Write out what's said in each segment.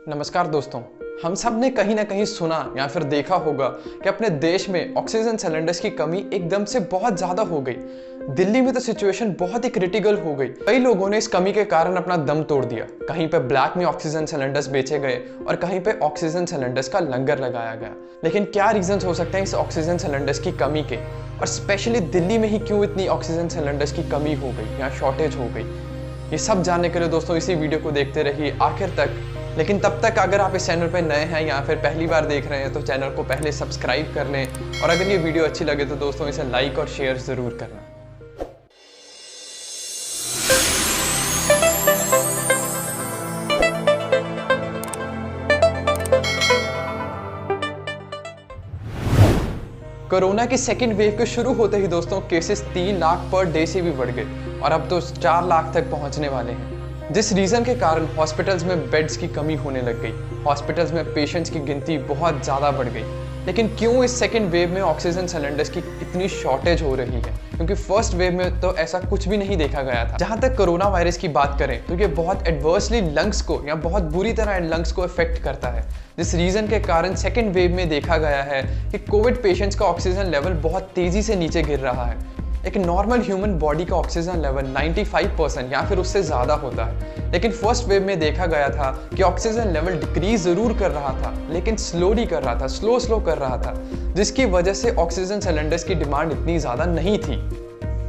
नमस्कार दोस्तों। हम सब ने कहीं ना कहीं सुना या फिर देखा होगा कि अपने देश में ऑक्सीजन सिलेंडर्स की कमी एकदम से बहुत ज्यादा हो गई। दिल्ली में तो सिचुएशन बहुत ही क्रिटिकल हो गई। कई लोगों ने इस कमी के कारण अपना दम तोड़ दिया। कहीं पे ब्लैक में ऑक्सीजन सिलेंडर्स बेचे गए और कहीं पे ऑक्सीजन सिलेंडर्स का लंगर लगाया गया। लेकिन क्या रीजंस हो सकते हैं इस ऑक्सीजन सिलेंडर्स की कमी के, और स्पेशली दिल्ली में ही क्यों इतनी ऑक्सीजन सिलेंडर्स की कमी हो गई या शॉर्टेज हो गई, ये सब जानने के लिए दोस्तों इसी वीडियो को देखते रहिए आखिर तक। लेकिन तब तक अगर आप इस चैनल पर नए हैं या फिर पहली बार देख रहे हैं तो चैनल को पहले सब्सक्राइब कर लें, और अगर ये वीडियो अच्छी लगे तो दोस्तों इसे लाइक और शेयर ज़रूर करना। कोरोना की सेकेंड वेव के शुरू होते ही दोस्तों केसेस 3 लाख पर डे से भी बढ़ गए और अब तो 4 लाख तक पहुंचने वाले हैं, जिस रीज़न के कारण हॉस्पिटल्स में बेड्स की कमी होने लग गई। हॉस्पिटल्स में पेशेंट्स की गिनती बहुत ज़्यादा बढ़ गई। लेकिन क्यों इस सेकेंड वेव में ऑक्सीजन सिलेंडर्स की इतनी शॉर्टेज हो रही है? क्योंकि फर्स्ट वेव में तो ऐसा कुछ भी नहीं देखा गया था। जहाँ तक कोरोना वायरस की बात करें तो ये बहुत एडवर्सली लंग्स को या बहुत बुरी तरह लंग्स को इफेक्ट करता है, जिस रीज़न के कारण सेकेंड वेव में देखा गया है कि कोविड पेशेंट्स का ऑक्सीजन लेवल बहुत तेज़ी से नीचे गिर रहा है। एक नॉर्मल ह्यूमन बॉडी का ऑक्सीजन लेवल 95% या फिर उससे ज़्यादा होता है, लेकिन फर्स्ट वेव में देखा गया था कि ऑक्सीजन लेवल डिक्रीज ज़रूर कर रहा था लेकिन स्लोली कर रहा था, स्लो कर रहा था, जिसकी वजह से ऑक्सीजन सिलेंडर्स की डिमांड इतनी ज़्यादा नहीं थी।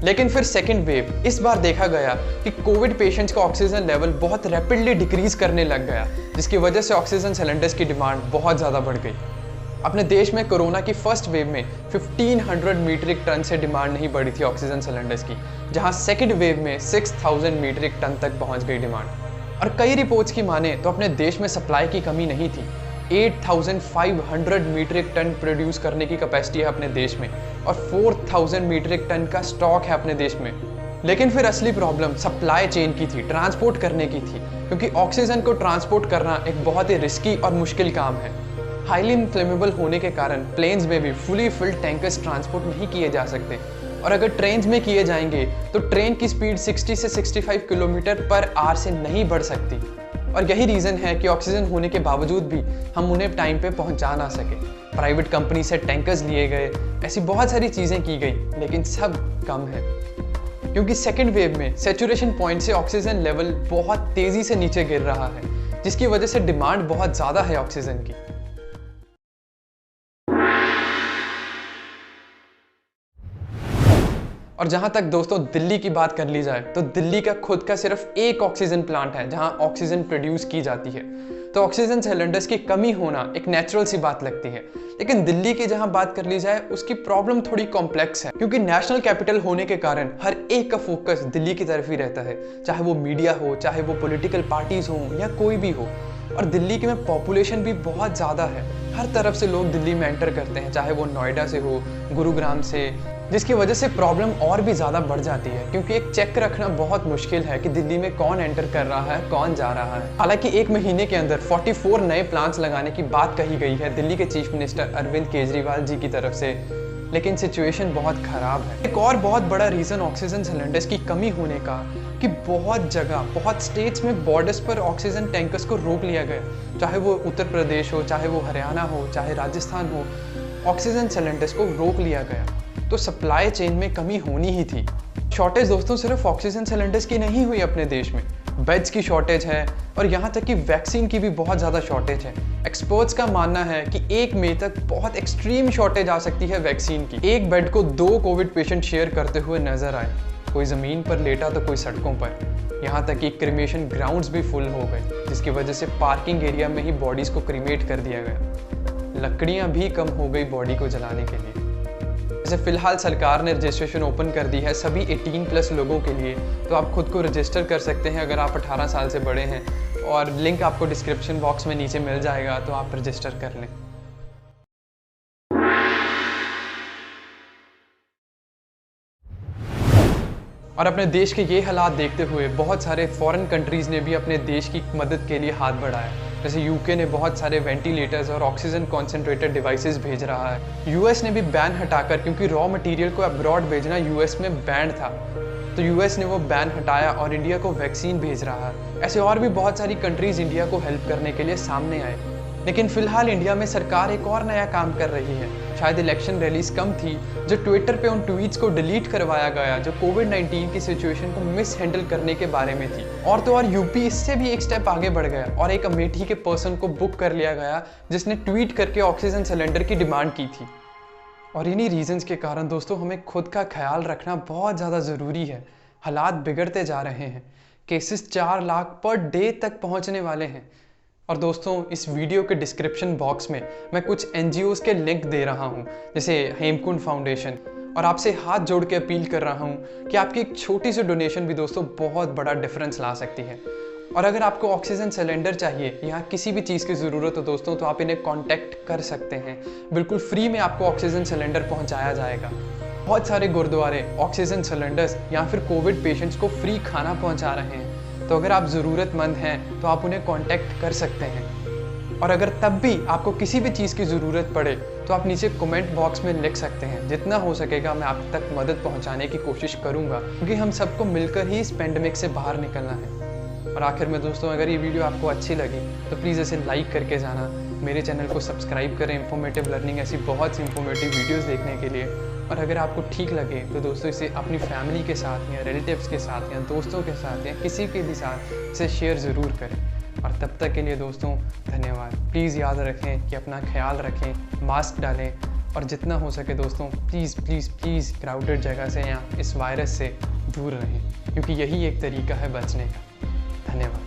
लेकिन फिर सेकेंड वेव इस बार देखा गया कि कोविड पेशेंट्स का ऑक्सीजन लेवल बहुत रैपिडली डिक्रीज करने लग गया, जिसकी वजह से ऑक्सीजन सिलेंडर्स की डिमांड बहुत ज़्यादा बढ़ गई। अपने देश में कोरोना की फर्स्ट वेव में 1500 मीट्रिक टन से डिमांड नहीं बढ़ी थी ऑक्सीजन सिलेंडर्स की, जहां सेकेंड वेव में 6000 मीट्रिक टन तक पहुंच गई डिमांड। और कई रिपोर्ट्स की माने तो अपने देश में सप्लाई की कमी नहीं थी। 8500 मीट्रिक टन प्रोड्यूस करने की कैपेसिटी है अपने देश में और 4000 मीट्रिक टन का स्टॉक है अपने देश में। लेकिन फिर असली प्रॉब्लम सप्लाई चेन की थी, ट्रांसपोर्ट करने की थी, क्योंकि ऑक्सीजन को ट्रांसपोर्ट करना एक बहुत ही रिस्की और मुश्किल काम है। हाईली इन्फ्लेमेबल होने के कारण प्लेन्स में भी फुली फिल्ड टैंकर्स ट्रांसपोर्ट नहीं किए जा सकते, और अगर ट्रेन्स में किए जाएंगे तो ट्रेन की स्पीड 60 से 65 किलोमीटर पर आवर से नहीं बढ़ सकती। और यही रीज़न है कि ऑक्सीजन होने के बावजूद भी हम उन्हें टाइम पे पहुंचा ना सके। प्राइवेट कंपनी से टैंकर्स लिए गए, ऐसी बहुत सारी चीज़ें की गई, लेकिन सब कम है, क्योंकि सेकेंड वेव में सैचुरेशन पॉइंट से ऑक्सीजन लेवल बहुत तेज़ी से नीचे गिर रहा है, जिसकी वजह से डिमांड बहुत ज़्यादा है ऑक्सीजन की। और जहां तक दोस्तों दिल्ली की बात कर ली जाए तो दिल्ली का खुद का सिर्फ एक ऑक्सीजन प्लांट है जहां ऑक्सीजन प्रोड्यूस की जाती है, तो ऑक्सीजन सिलेंडर्स की कमी होना एक नेचुरल सी बात लगती है। लेकिन दिल्ली की जहां बात कर ली जाए उसकी प्रॉब्लम थोड़ी कॉम्प्लेक्स है, क्योंकि नेशनल कैपिटल होने के कारण हर एक का फोकस दिल्ली की तरफ ही रहता है, चाहे वो मीडिया हो, चाहे वो पॉलिटिकल पार्टीज हो या कोई भी हो। और दिल्ली की में पॉपुलेशन भी बहुत ज़्यादा है, हर तरफ से लोग दिल्ली में एंटर करते हैं, चाहे वो नोएडा से हो, गुरुग्राम से, जिसकी वजह से प्रॉब्लम और भी ज़्यादा बढ़ जाती है, क्योंकि एक चेक रखना बहुत मुश्किल है कि दिल्ली में कौन एंटर कर रहा है, कौन जा रहा है। हालांकि एक महीने के अंदर 44 नए प्लांट्स लगाने की बात कही गई है दिल्ली के चीफ मिनिस्टर अरविंद केजरीवाल जी की तरफ से, लेकिन सिचुएशन बहुत ख़राब है। एक और बहुत बड़ा रीज़न ऑक्सीजन सिलेंडर्स की कमी होने का कि बहुत जगह, बहुत स्टेट्स में बॉर्डर्स पर ऑक्सीजन टैंकर्स को रोक लिया गया, चाहे वो उत्तर प्रदेश हो, चाहे वो हरियाणा हो, चाहे राजस्थान हो, ऑक्सीजन सिलेंडर्स को रोक लिया गया। तो सप्लाई चेन में कमी होनी ही थी। शॉर्टेज दोस्तों सिर्फ ऑक्सीजन सिलेंडर्स की नहीं हुई अपने देश में, बेड्स की शॉर्टेज है और यहाँ तक कि वैक्सीन की भी बहुत ज़्यादा शॉर्टेज है। एक्सपर्ट्स का मानना है कि 1 मई तक बहुत एक्सट्रीम शॉर्टेज आ सकती है वैक्सीन की। एक बेड को 2 कोविड पेशेंट शेयर करते हुए नजर आए, कोई ज़मीन पर लेटा तो कोई सड़कों पर। यहाँ तक कि क्रीमेशन ग्राउंड्स भी फुल हो गए, जिसकी वजह से पार्किंग एरिया में ही बॉडीज़ को क्रीमेट कर दिया गया। लकड़ियाँ भी कम हो गई बॉडी को जलाने के लिए। जैसे फिलहाल सरकार ने रजिस्ट्रेशन ओपन कर दी है सभी 18+ लोगों के लिए, तो आप खुद को रजिस्टर कर सकते हैं अगर आप 18 साल से बड़े हैं, और लिंक आपको डिस्क्रिप्शन बॉक्स में नीचे मिल जाएगा, तो आप रजिस्टर कर लें। और अपने देश के ये हालात देखते हुए बहुत सारे फॉरेन कंट्रीज़ ने भी अपने देश की मदद के लिए हाथ बढ़ाया। जैसे यूके ने बहुत सारे वेंटिलेटर्स और ऑक्सीजन कॉन्सेंट्रेटेड डिवाइसेस भेज रहा है। यूएस ने भी बैन हटाकर, क्योंकि रॉ मटेरियल को अब्रॉड भेजना यूएस में बैन था, तो यूएस ने वो बैन हटाया और इंडिया को वैक्सीन भेज रहा है। ऐसे और भी बहुत सारी कंट्रीज इंडिया को हेल्प करने के लिए सामने आए, लेकिन फिलहाल इंडिया में सरकार एक और नया काम कर रही है। शायद इलेक्शन रैलीज कम थी, जो ट्विटर पे उन ट्वीट्स को डिलीट करवाया गया जो कोविड-19 की सिचुएशन को मिस हैंडल करने के बारे में थी। और तो और यूपी इससे भी एक स्टेप आगे बढ़ गया और एक अमेठी के पर्सन को बुक कर लिया गया जिसने ट्वीट करके ऑक्सीजन सिलेंडर की डिमांड की थी। और इन्हीं रीजंस के कारण दोस्तों हमें खुद का ख्याल रखना बहुत ज़्यादा ज़रूरी है। हालात बिगड़ते जा रहे हैं, केसेस 4 लाख पर डे तक पहुंचने वाले हैं। और दोस्तों इस वीडियो के डिस्क्रिप्शन बॉक्स में मैं कुछ NGOs के लिंक दे रहा हूं, जैसे हेमकुंड फाउंडेशन, और आपसे हाथ जोड़ के अपील कर रहा हूं कि आपकी एक छोटी सी डोनेशन भी दोस्तों बहुत बड़ा डिफरेंस ला सकती है। और अगर आपको ऑक्सीजन सिलेंडर चाहिए या किसी भी चीज़ की ज़रूरत हो दोस्तों, तो आप इन्हें कांटेक्ट कर सकते हैं। बिल्कुल फ्री में आपको ऑक्सीजन सिलेंडर पहुंचाया जाएगा। बहुत सारे गुरुद्वारे ऑक्सीजन सिलेंडर्स या फिर कोविड पेशेंट्स को फ्री खाना पहुंचा रहे हैं, तो अगर आप ज़रूरतमंद हैं तो आप उन्हें कांटेक्ट कर सकते हैं। और अगर तब भी आपको किसी भी चीज़ की ज़रूरत पड़े तो आप नीचे कमेंट बॉक्स में लिख सकते हैं। जितना हो सकेगा मैं आप तक मदद पहुंचाने की कोशिश करूंगा, क्योंकि हम सबको मिलकर ही इस पेंडेमिक से बाहर निकलना है। और आखिर में दोस्तों, अगर ये वीडियो आपको अच्छी लगी तो प्लीज़ इसे लाइक करके जाना, मेरे चैनल को सब्सक्राइब करें इन्फॉर्मेटिव लर्निंग ऐसी बहुत सी इन्फॉर्मेटिव वीडियोज़ देखने के लिए। और अगर आपको ठीक लगे तो दोस्तों इसे अपनी फैमिली के साथ या रिलेटिव्स के साथ या दोस्तों के साथ या किसी के भी साथ इसे शेयर ज़रूर करें। और तब तक के लिए दोस्तों धन्यवाद। प्लीज़ याद रखें कि अपना ख्याल रखें, मास्क डालें, और जितना हो सके दोस्तों प्लीज़ प्लीज़ प्लीज़ क्राउडेड जगह से या इस वायरस से दूर रहें, क्योंकि यही एक तरीका है बचने का। धन्यवाद।